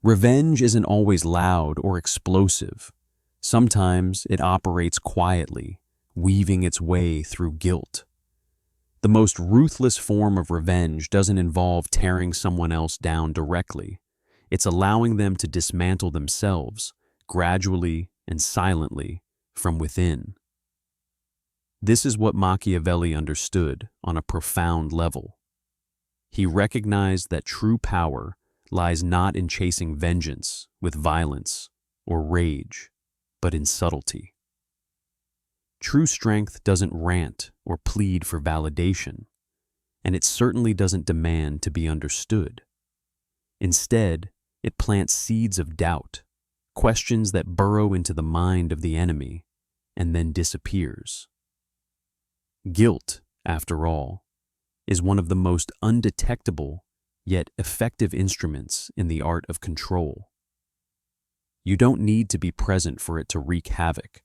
Revenge isn't always loud or explosive. Sometimes it operates quietly, weaving its way through guilt. The most ruthless form of revenge doesn't involve tearing someone else down directly. It's allowing them to dismantle themselves, gradually and silently, from within. This is what Machiavelli understood on a profound level. He recognized that true power lies not in chasing vengeance with violence or rage, but in subtlety. True strength doesn't rant or plead for validation, and it certainly doesn't demand to be understood. Instead, it plants seeds of doubt, questions that burrow into the mind of the enemy, and then disappears. Guilt, after all, is one of the most undetectable yet effective instruments in the art of control. You don't need to be present for it to wreak havoc.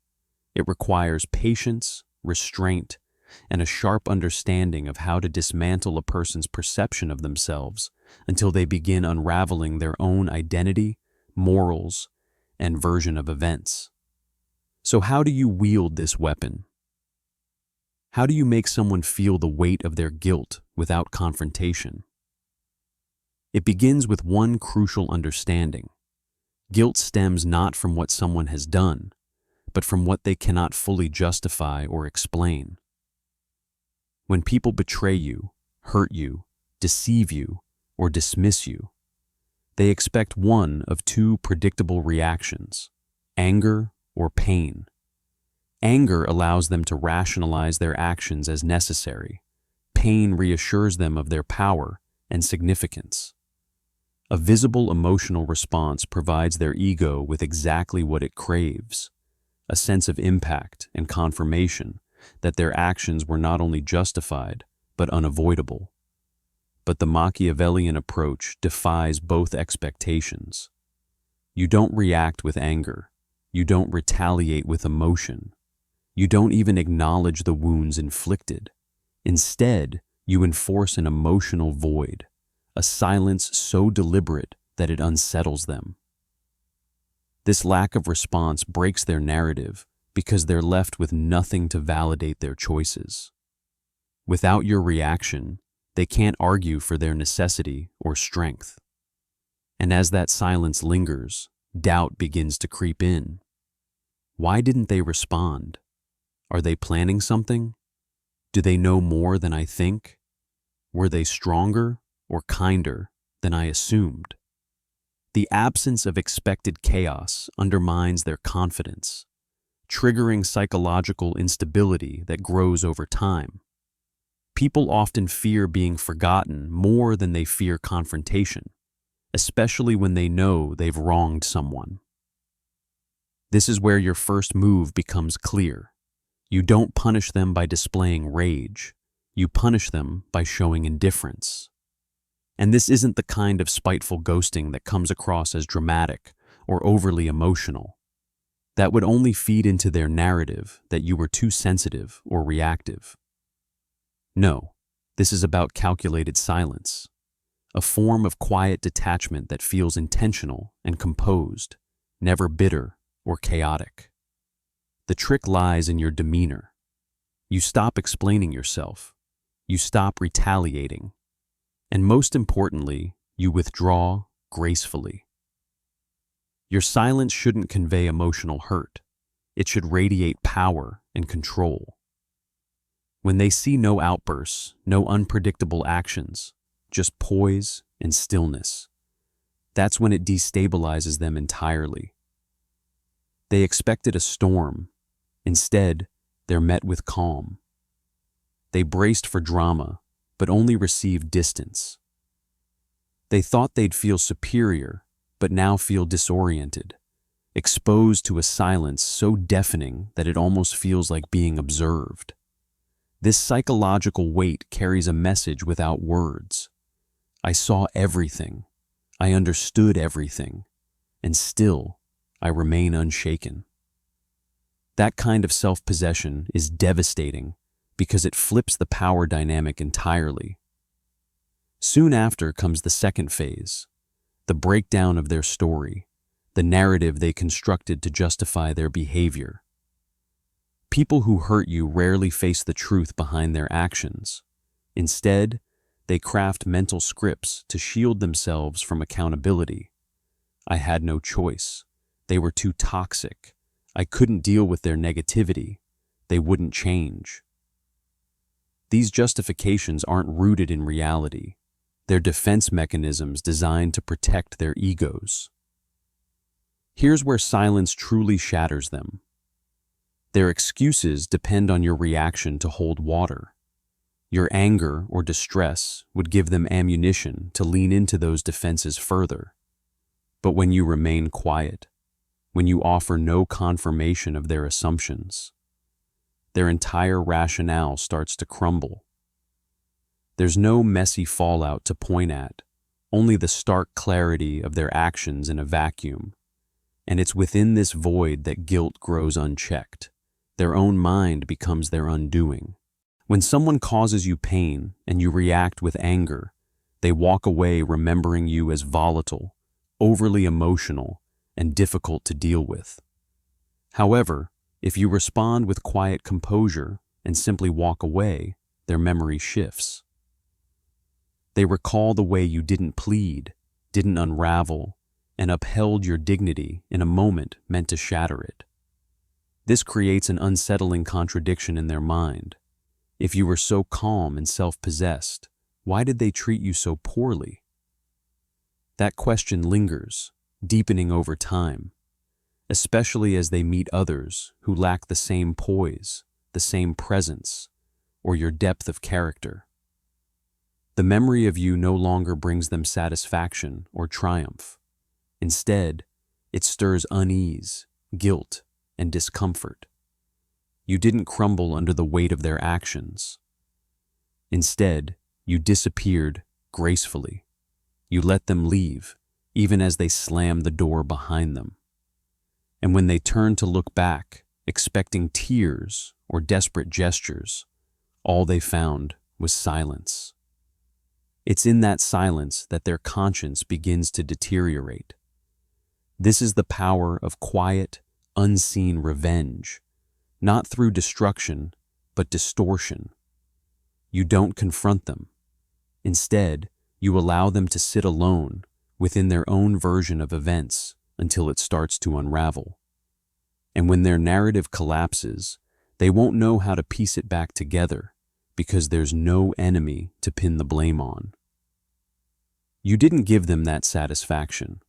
It requires patience, restraint, and a sharp understanding of how to dismantle a person's perception of themselves until they begin unraveling their own identity, morals, and version of events. So how do you wield this weapon? How do you make someone feel the weight of their guilt without confrontation? It begins with one crucial understanding. Guilt stems not from what someone has done, but from what they cannot fully justify or explain. When people betray you, hurt you, deceive you, or dismiss you, they expect one of two predictable reactions: anger or pain. Anger allows them to rationalize their actions as necessary. Pain reassures them of their power and significance. A visible emotional response provides their ego with exactly what it craves: a sense of impact and confirmation that their actions were not only justified, but unavoidable. But the Machiavellian approach defies both expectations. You don't react with anger. You don't retaliate with emotion. You don't even acknowledge the wounds inflicted. Instead, you enforce an emotional void, a silence so deliberate that it unsettles them. This lack of response breaks their narrative because they're left with nothing to validate their choices. Without your reaction, they can't argue for their necessity or strength. And as that silence lingers, doubt begins to creep in. Why didn't they respond? Are they planning something? Do they know more than I think? Were they stronger or kinder than I assumed? The absence of expected chaos undermines their confidence, triggering psychological instability that grows over time. People often fear being forgotten more than they fear confrontation, especially when they know they've wronged someone. This is where your first move becomes clear. You don't punish them by displaying rage. You punish them by showing indifference. And this isn't the kind of spiteful ghosting that comes across as dramatic or overly emotional. That would only feed into their narrative that you were too sensitive or reactive. No, this is about calculated silence, a form of quiet detachment that feels intentional and composed, never bitter or chaotic. The trick lies in your demeanor. You stop explaining yourself. You stop retaliating. And most importantly, you withdraw gracefully. Your silence shouldn't convey emotional hurt. It should radiate power and control. When they see no outbursts, no unpredictable actions, just poise and stillness, that's when it destabilizes them entirely. They expected a storm. Instead, they're met with calm. They braced for drama, but only received distance. They thought they'd feel superior, but now feel disoriented, exposed to a silence so deafening that it almost feels like being observed. This psychological weight carries a message without words. I saw everything. I understood everything. And still, I remain unshaken. That kind of self-possession is devastating because it flips the power dynamic entirely. Soon after comes the second phase, the breakdown of their story, the narrative they constructed to justify their behavior. People who hurt you rarely face the truth behind their actions. Instead, they craft mental scripts to shield themselves from accountability. I had no choice. They were too toxic. I couldn't deal with their negativity. They wouldn't change. These justifications aren't rooted in reality. They're defense mechanisms designed to protect their egos. Here's where silence truly shatters them. Their excuses depend on your reaction to hold water. Your anger or distress would give them ammunition to lean into those defenses further. But when you remain quiet, when you offer no confirmation of their assumptions, their entire rationale starts to crumble. There's no messy fallout to point at, only the stark clarity of their actions in a vacuum. And it's within this void that guilt grows unchecked. Their own mind becomes their undoing. When someone causes you pain and you react with anger, they walk away remembering you as volatile, overly emotional, and difficult to deal with. However, if you respond with quiet composure and simply walk away, their memory shifts. They recall the way you didn't plead, didn't unravel, and upheld your dignity in a moment meant to shatter it. This creates an unsettling contradiction in their mind. If you were so calm and self-possessed, why did they treat you so poorly? That question lingers, deepening over time, especially as they meet others who lack the same poise, the same presence, or your depth of character. The memory of you no longer brings them satisfaction or triumph. Instead, it stirs unease, guilt, and discomfort. You didn't crumble under the weight of their actions. Instead, you disappeared gracefully. You let them leave, even as they slammed the door behind them. And when they turned to look back, expecting tears or desperate gestures, all they found was silence. It's in that silence that their conscience begins to deteriorate. This is the power of quiet, unseen revenge, not through destruction, but distortion. You don't confront them. Instead, you allow them to sit alone within their own version of events until it starts to unravel. And when their narrative collapses, they won't know how to piece it back together because there's no enemy to pin the blame on. You didn't give them that satisfaction.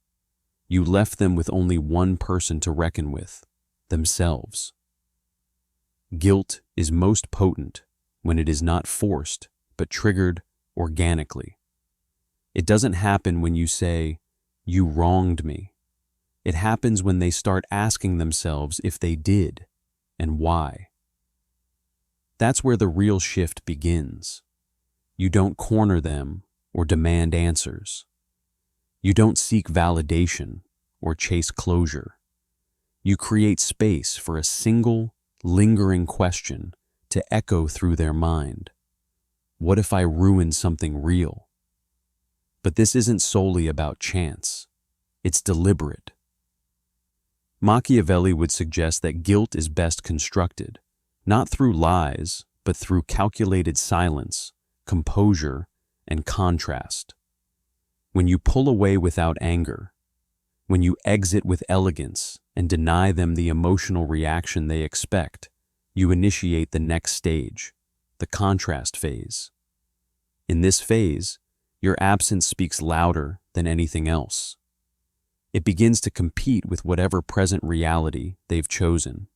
You left them with only one person to reckon with, themselves. Guilt is most potent when it is not forced, but triggered organically. It doesn't happen when you say, "You wronged me." It happens when they start asking themselves if they did, and why. That's where the real shift begins. You don't corner them or demand answers. You don't seek validation or chase closure. You create space for a single, lingering question to echo through their mind. What if I ruined something real? But this isn't solely about chance. It's deliberate. Machiavelli would suggest that guilt is best constructed, not through lies, but through calculated silence, composure, and contrast. When you pull away without anger, when you exit with elegance and deny them the emotional reaction they expect, you initiate the next stage, the contrast phase. In this phase, your absence speaks louder than anything else. It begins to compete with whatever present reality they've chosen.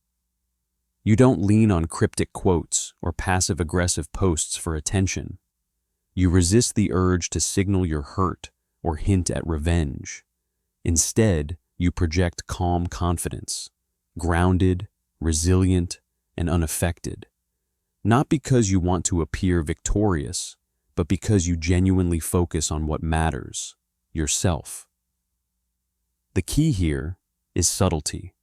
You don't lean on cryptic quotes or passive-aggressive posts for attention. You resist the urge to signal your hurt or hint at revenge. Instead, you project calm confidence, grounded, resilient, and unaffected. Not because you want to appear victorious, but because you genuinely focus on what matters, yourself. The key here is subtlety.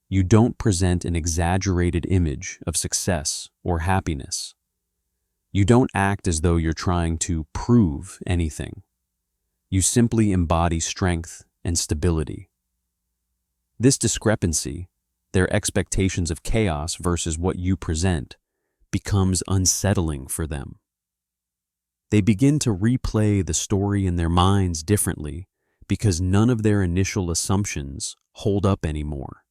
You don't present an exaggerated image of success or happiness. You don't act as though you're trying to prove anything. You simply embody strength and stability. This discrepancy, their expectations of chaos versus what you present, becomes unsettling for them. They begin to replay the story in their minds differently because none of their initial assumptions hold up anymore.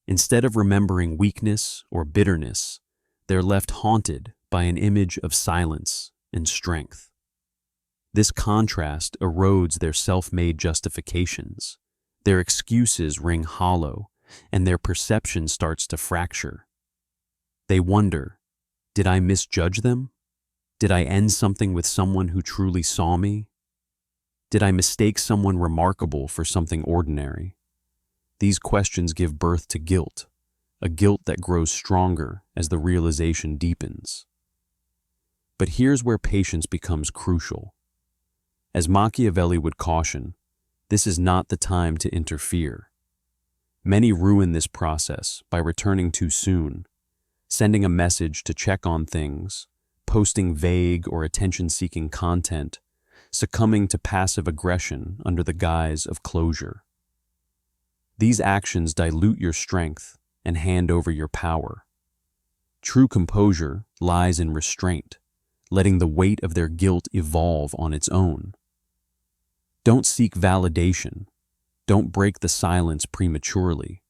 Instead of remembering weakness or bitterness, they're left haunted by an image of silence and strength. This contrast erodes their self-made justifications. Their excuses ring hollow, and their perception starts to fracture. They wonder, did I misjudge them? Did I end something with someone who truly saw me? Did I mistake someone remarkable for something ordinary? These questions give birth to guilt, a guilt that grows stronger as the realization deepens. But here's where patience becomes crucial. As Machiavelli would caution, this is not the time to interfere. Many ruin this process by returning too soon, sending a message to check on things, posting vague or attention-seeking content, succumbing to passive aggression under the guise of closure. These actions dilute your strength and hand over your power. True composure lies in restraint, letting the weight of their guilt evolve on its own. Don't seek validation. Don't break the silence prematurely.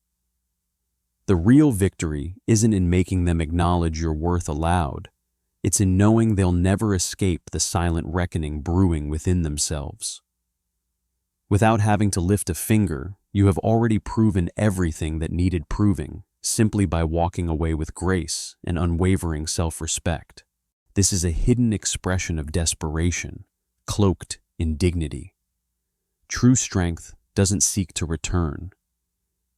The real victory isn't in making them acknowledge your worth aloud. It's in knowing they'll never escape the silent reckoning brewing within themselves. Without having to lift a finger, you have already proven everything that needed proving, simply by walking away with grace and unwavering self-respect. This is a hidden expression of desperation, cloaked in dignity. True strength doesn't seek to return.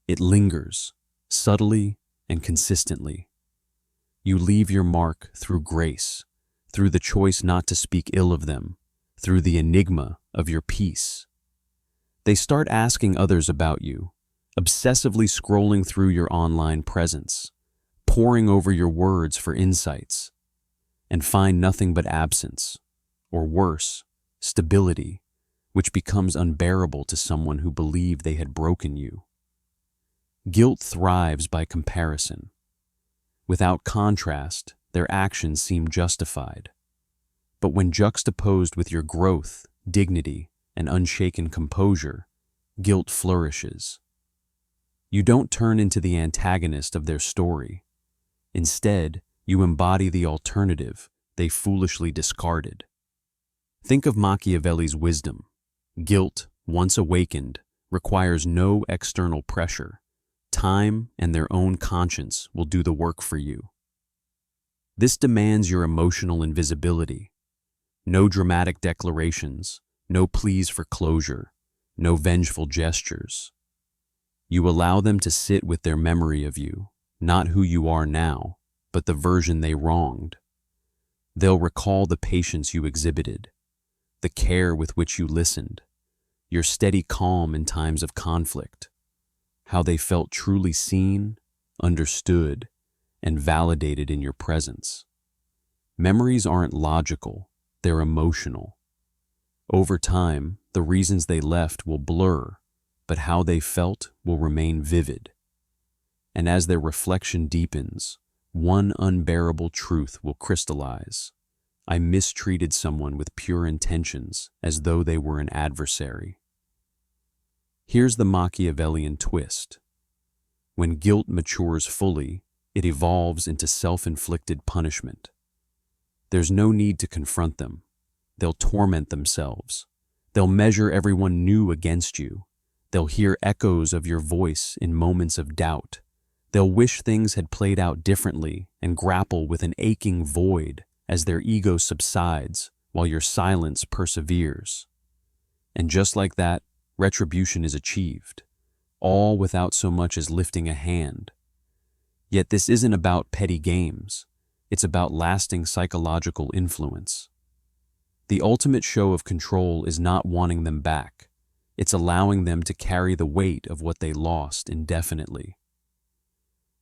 It lingers, subtly and consistently. You leave your mark through grace, through the choice not to speak ill of them, through the enigma of your peace. They start asking others about you, obsessively scrolling through your online presence, poring over your words for insights, and find nothing but absence, or worse, stability, which becomes unbearable to someone who believed they had broken you. Guilt thrives by comparison. Without contrast, their actions seem justified. But when juxtaposed with your growth, dignity, and unshaken composure, guilt flourishes. You don't turn into the antagonist of their story. Instead, you embody the alternative they foolishly discarded. Think of Machiavelli's wisdom. Guilt, once awakened, requires no external pressure. Time and their own conscience will do the work for you. This demands your emotional invisibility. No dramatic declarations, no pleas for closure, no vengeful gestures. You allow them to sit with their memory of you, not who you are now, but the version they wronged. They'll recall the patience you exhibited, the care with which you listened, your steady calm in times of conflict, how they felt truly seen, understood, and validated in your presence. Memories aren't logical, they're emotional. Over time, the reasons they left will blur, but how they felt will remain vivid. And as their reflection deepens, one unbearable truth will crystallize. I mistreated someone with pure intentions, as though they were an adversary. Here's the Machiavellian twist. When guilt matures fully, it evolves into self-inflicted punishment. There's no need to confront them. They'll torment themselves. They'll measure everyone new against you. They'll hear echoes of your voice in moments of doubt. They'll wish things had played out differently and grapple with an aching void as their ego subsides while your silence perseveres. And just like that, retribution is achieved, all without so much as lifting a hand. Yet this isn't about petty games. It's about lasting psychological influence. The ultimate show of control is not wanting them back. It's allowing them to carry the weight of what they lost indefinitely.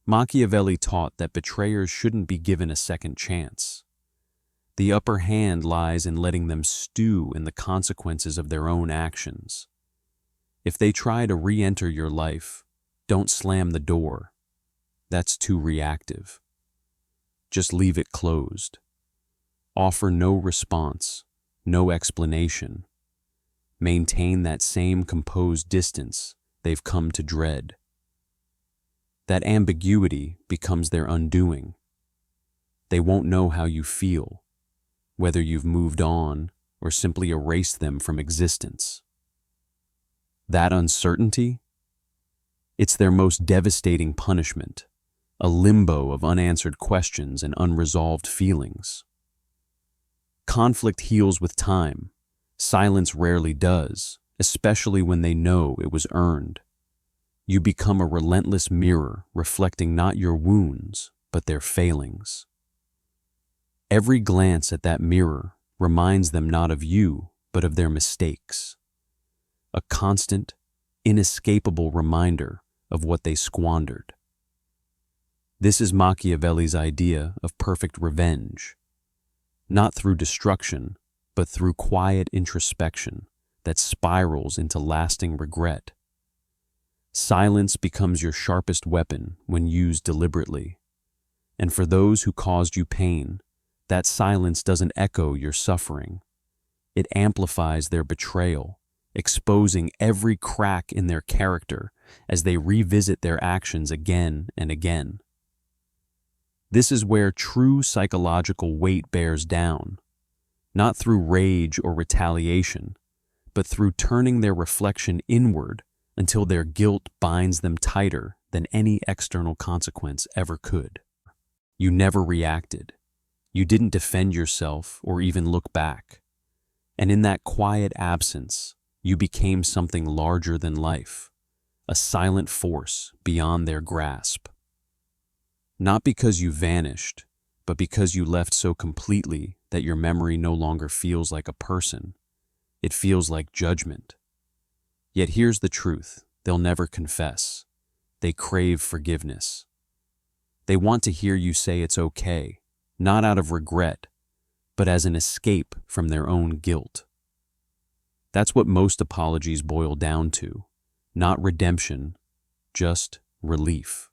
Machiavelli taught that betrayers shouldn't be given a second chance. The upper hand lies in letting them stew in the consequences of their own actions. If they try to re-enter your life, don't slam the door. That's too reactive. Just leave it closed. Offer no response, no explanation. Maintain that same composed distance they've come to dread. That ambiguity becomes their undoing. They won't know how you feel, whether you've moved on or simply erased them from existence. That uncertainty? It's their most devastating punishment, a limbo of unanswered questions and unresolved feelings. Conflict heals with time. Silence rarely does, especially when they know it was earned. You become a relentless mirror reflecting not your wounds, but their failings. Every glance at that mirror reminds them not of you, but of their mistakes. A constant, inescapable reminder of what they squandered. This is Machiavelli's idea of perfect revenge. Not through destruction, but through quiet introspection that spirals into lasting regret. Silence becomes your sharpest weapon when used deliberately. And for those who caused you pain, that silence doesn't echo your suffering. It amplifies their betrayal, exposing every crack in their character as they revisit their actions again and again. This is where true psychological weight bears down, not through rage or retaliation, but through turning their reflection inward until their guilt binds them tighter than any external consequence ever could. You never reacted. You didn't defend yourself or even look back. And in that quiet absence, you became something larger than life, a silent force beyond their grasp. Not because you vanished, but because you left so completely that your memory no longer feels like a person. It feels like judgment. Yet here's the truth: they'll never confess. They crave forgiveness. They want to hear you say it's okay, not out of regret, but as an escape from their own guilt. That's what most apologies boil down to, not redemption, just relief.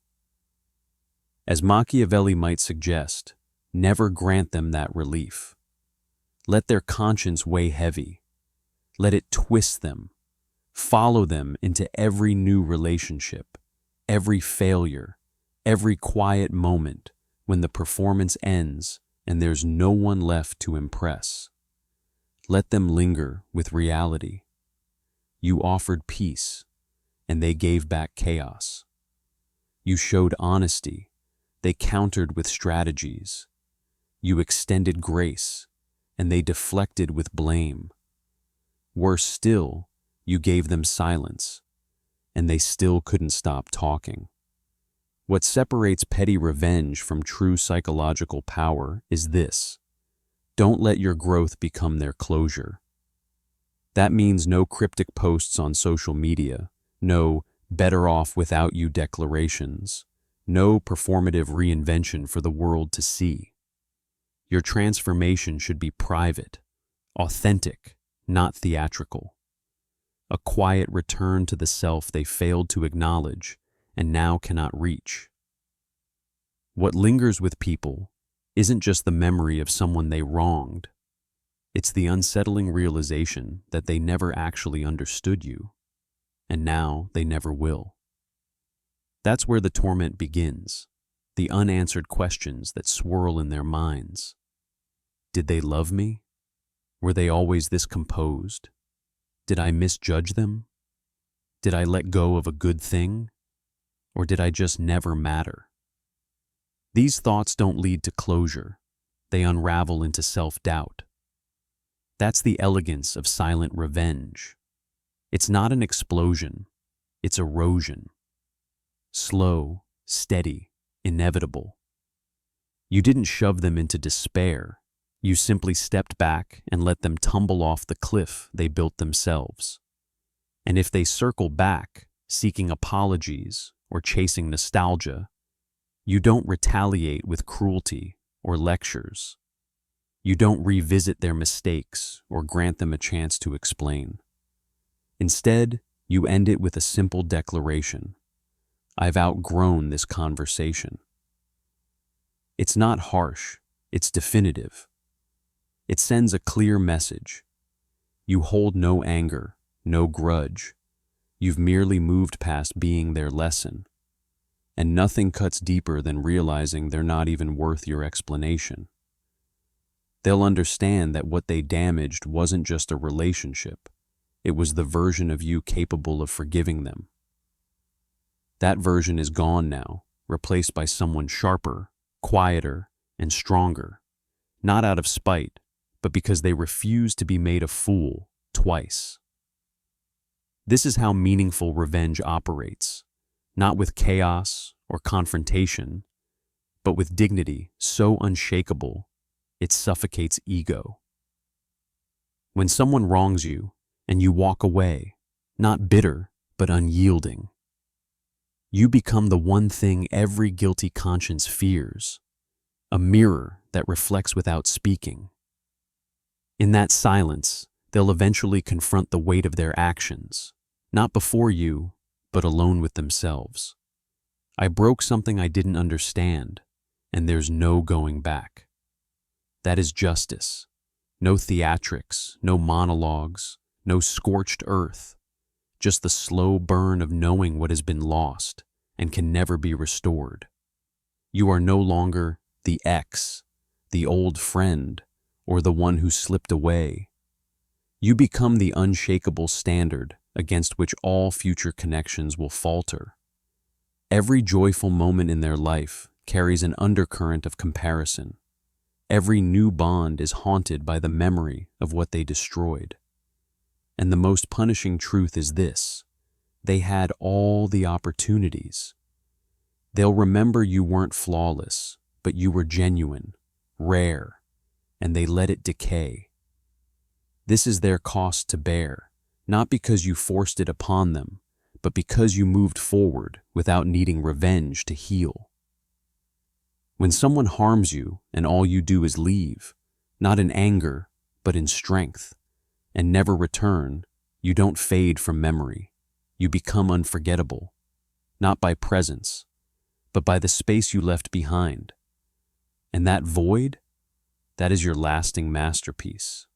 As Machiavelli might suggest, never grant them that relief. Let their conscience weigh heavy. Let it twist them. Follow them into every new relationship, every failure, every quiet moment when the performance ends and there's no one left to impress. Let them linger with reality. You offered peace, and they gave back chaos. You showed honesty. They countered with strategies. You extended grace, and they deflected with blame. Worse still, you gave them silence, and they still couldn't stop talking. What separates petty revenge from true psychological power is this: don't let your growth become their closure. That means no cryptic posts on social media, no better off without you declarations, no performative reinvention for the world to see. Your transformation should be private, authentic, not theatrical. A quiet return to the self they failed to acknowledge and now cannot reach. What lingers with people isn't just the memory of someone they wronged. It's the unsettling realization that they never actually understood you, and now they never will. That's where the torment begins, the unanswered questions that swirl in their minds. Did they love me? Were they always this composed? Did I misjudge them? Did I let go of a good thing? Or did I just never matter? These thoughts don't lead to closure. They unravel into self-doubt. That's the elegance of silent revenge. It's not an explosion. It's erosion. Slow, steady, inevitable. You didn't shove them into despair. You simply stepped back and let them tumble off the cliff they built themselves. And if they circle back, seeking apologies or chasing nostalgia, you don't retaliate with cruelty or lectures. You don't revisit their mistakes or grant them a chance to explain. Instead, you end it with a simple declaration: I've outgrown this conversation. It's not harsh, it's definitive. It sends a clear message. You hold no anger, no grudge. You've merely moved past being their lesson. And nothing cuts deeper than realizing they're not even worth your explanation. They'll understand that what they damaged wasn't just a relationship. It was the version of you capable of forgiving them. That version is gone now, replaced by someone sharper, quieter, and stronger, not out of spite, but because they refuse to be made a fool twice. This is how meaningful revenge operates, not with chaos or confrontation, but with dignity so unshakable it suffocates ego. When someone wrongs you and you walk away, not bitter but unyielding, you become the one thing every guilty conscience fears, a mirror that reflects without speaking. In that silence, they'll eventually confront the weight of their actions, not before you, but alone with themselves. I broke something I didn't understand, and there's no going back. That is justice. No theatrics, no monologues, no scorched earth. Just the slow burn of knowing what has been lost and can never be restored. You are no longer the ex, the old friend, or the one who slipped away. You become the unshakable standard against which all future connections will falter. Every joyful moment in their life carries an undercurrent of comparison. Every new bond is haunted by the memory of what they destroyed. And the most punishing truth is this: they had all the opportunities. They'll remember you weren't flawless, but you were genuine, rare, and they let it decay. This is their cost to bear, not because you forced it upon them, but because you moved forward without needing revenge to heal. When someone harms you and all you do is leave, not in anger, but in strength, and never return, you don't fade from memory. You become unforgettable, not by presence, but by the space you left behind. And that void, that is your lasting masterpiece.